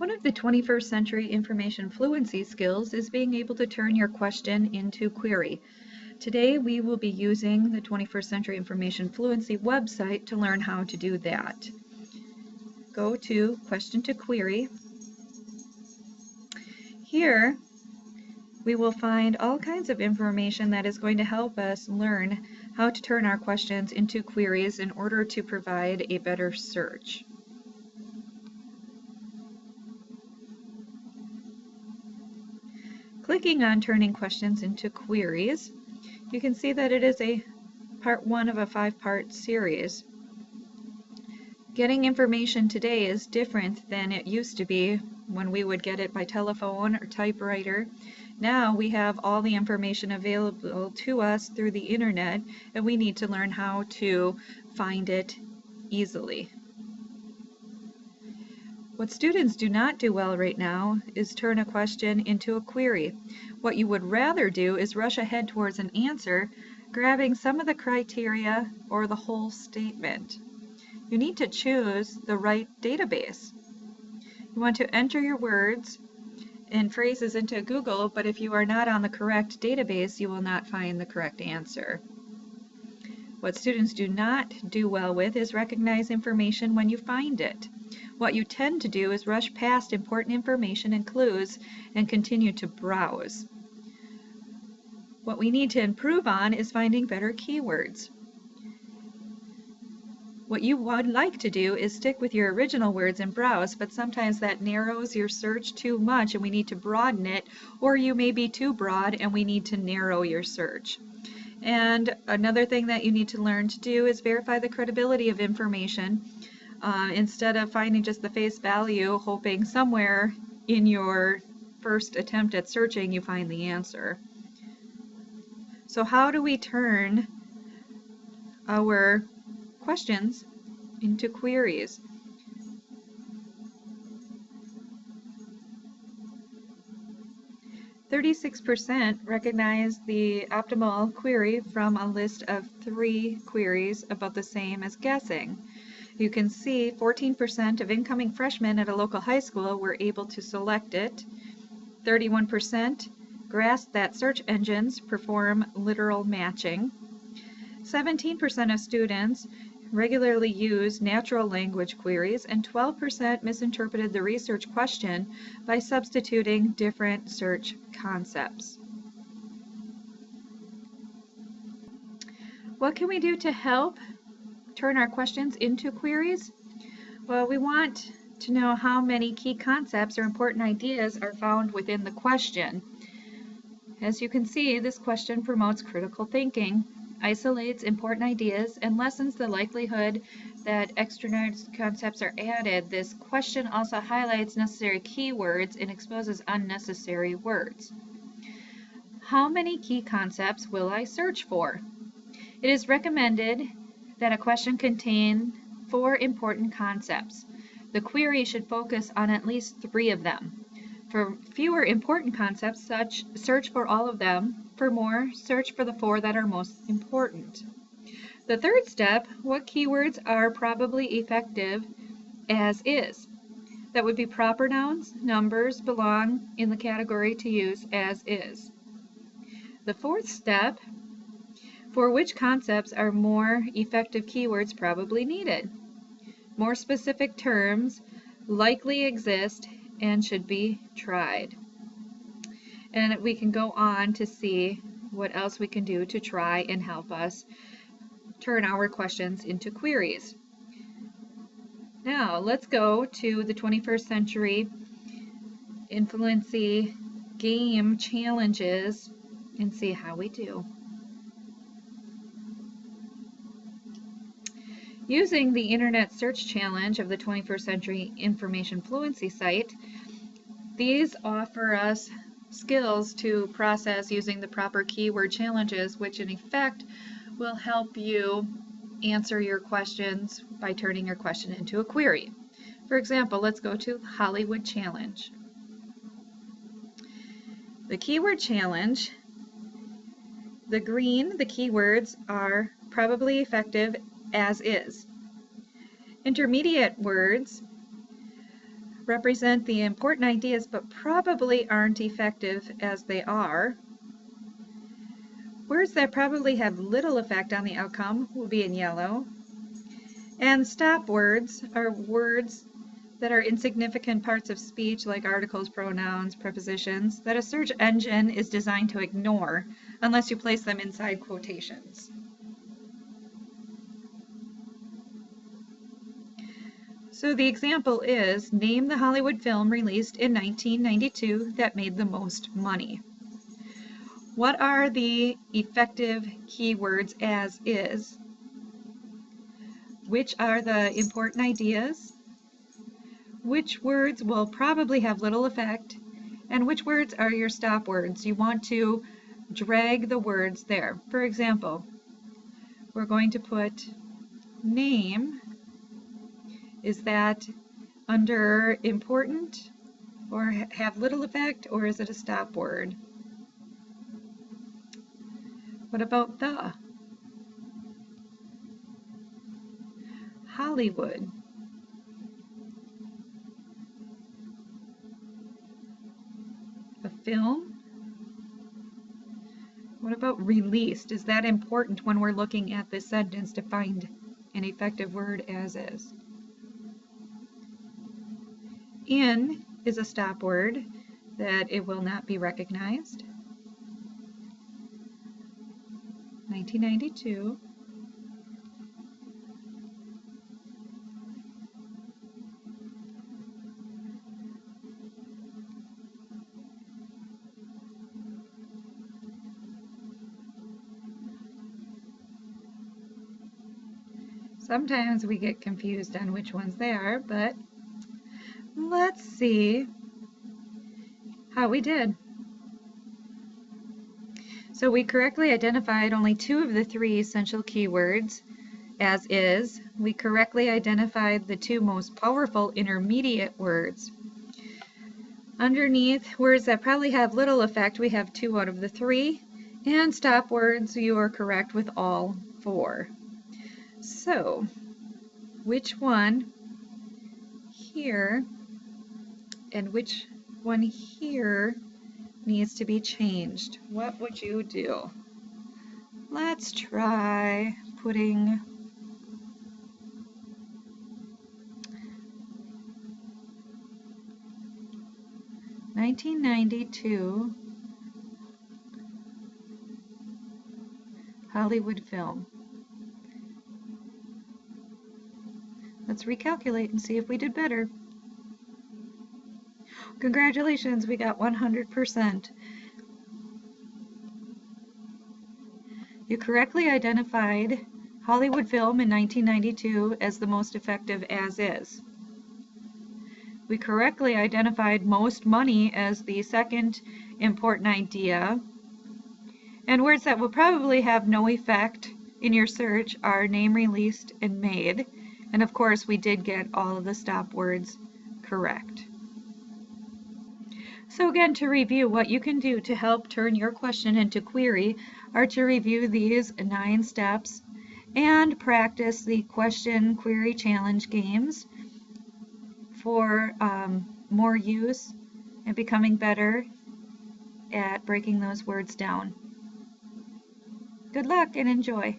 One of the 21st century information fluency skills is being able to turn your question into query. Today we will be using the 21st century information fluency website to learn how to do that. Go to question to query. Here we will find all kinds of information that is going to help us learn how to turn our questions into queries in order to provide a better search. Clicking on turning questions into queries, you can see that it is a part 1 of a 5-part series. Getting information today is different than it used to be when we would get it by telephone or typewriter. Now we have all the information available to us through the internet, and we need to learn how to find it easily. What students do not do well right now is turn a question into a query. What you would rather do is rush ahead towards an answer, grabbing some of the criteria or the whole statement. You need to choose the right database. You want to enter your words and phrases into Google, but if you are not on the correct database, you will not find the correct answer. What students do not do well with is recognize information when you find it. What you tend to do is rush past important information and clues and continue to browse. What we need to improve on is finding better keywords. What you would like to do is stick with your original words and browse, but sometimes that narrows your search too much and we need to broaden it, or you may be too broad and we need to narrow your search. And another thing that you need to learn to do is verify the credibility of information. Instead of finding just the face value, hoping somewhere in your first attempt at searching you find the answer. So how do we turn our questions into queries? "36% recognize the optimal query from a list of 3 queries about the same as guessing. You can see 14% of incoming freshmen at a local high school were able to select it. 31% grasped that search engines perform literal matching. 17% of students regularly use natural language queries, and 12% misinterpreted the research question by substituting different search concepts. What can we do to help turn our questions into queries? Well, we want to know how many key concepts or important ideas are found within the question. As you can see, this question promotes critical thinking, isolates important ideas, and lessens the likelihood that extra concepts are added. This question also highlights necessary keywords and exposes unnecessary words. How many key concepts will I search for? It is recommended that a question contain 4 important concepts. The query should focus on at least 3 of them. For fewer important concepts, search for all of them. For more, search for the 4 that are most important. The third step, what keywords are probably effective as is? That would be proper nouns, numbers belong in the category to use as is. The fourth step, for which concepts are more effective keywords probably needed? More specific terms likely exist and should be tried. And we can go on to see what else we can do to try and help us turn our questions into queries. Now let's go to the 21st century Fluency game challenges and see how we do. Using the Internet Search Challenge of the 21st Century Information Fluency site, these offer us skills to process using the proper keyword challenges, which in effect will help you answer your questions by turning your question into a query. For example, let's go to Hollywood Challenge. The keyword challenge, the green, the keywords are probably effective as is. Intermediate words represent the important ideas but probably aren't effective as they are. Words that probably have little effect on the outcome will be in yellow. And stop words are words that are insignificant parts of speech like articles, pronouns, prepositions that a search engine is designed to ignore unless you place them inside quotations. So the example is, name the Hollywood film released in 1992 that made the most money. What are the effective keywords as is? Which are the important ideas? Which words will probably have little effect? And which words are your stop words? You want to drag the words there. For example, we're going to put name. Is that under important or have little effect, or is it a stop word? What about the? Hollywood. A film? What about released? Is that important when we're looking at this sentence to find an effective word as is? In is a stop word that it will not be recognized. 1992. Sometimes we get confused on which ones they are, but let's see how we did. So we correctly identified only 2 of the 3 essential keywords, as is. We correctly identified the 2 most powerful intermediate words. Underneath words that probably have little effect, we have 2 out of the 3. And stop words, you are correct with all 4. So, which one here and which one here needs to be changed? What would you do? Let's try putting "1992 Hollywood film." Let's recalculate and see if we did better. Congratulations, we got 100%. You correctly identified Hollywood film in 1992 as the most effective as is. We correctly identified most money as the second important idea. And words that will probably have no effect in your search are name, released, and made. And of course, we did get all of the stop words correct. So again, to review, what you can do to help turn your question into query are to review these 9 steps and practice the question query challenge games for more use and becoming better at breaking those words down. Good luck and enjoy.